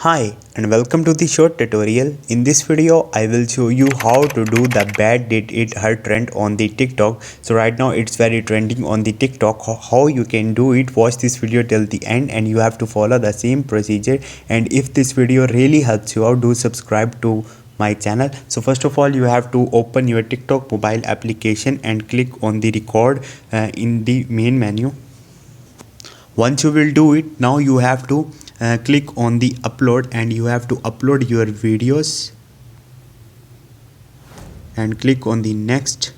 Hi and welcome to the short tutorial. In this video I will show you how to do the bad did it hurt trend on the TikTok. So right now it's very trending on the TikTok. How you can do it, watch this video till the end and you have to follow the same procedure. And if this video really helps you out, do subscribe to my channel. So first of all, you have to open your TikTok mobile application and click on the record in the main menu. Once you will do it, now you have to click on the upload and you have to upload your videos and click on the next.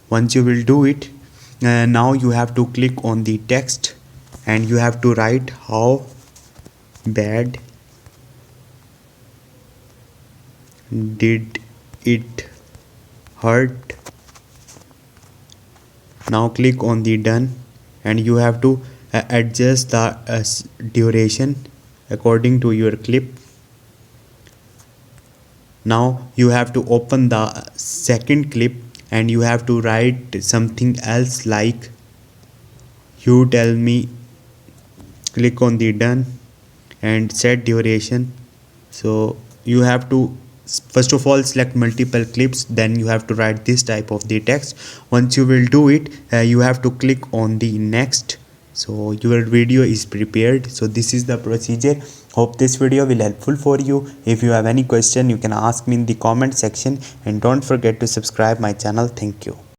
Once you will do it, now you have to click on the text and you have to write how bad did it hurt. Now click on the done and you have to adjust the duration according to your clip. Now you have to open the second clip and you have to write something else like you tell me. Click on the done and set duration. So you have to first of all select multiple clips, then you have to write this type of the text. Once you will do it, you have to click on the next. So your video is prepared. So this is the procedure. Hope this video will helpful for you. If you have any question, you can ask me in the comment section and don't forget to subscribe my channel. Thank you.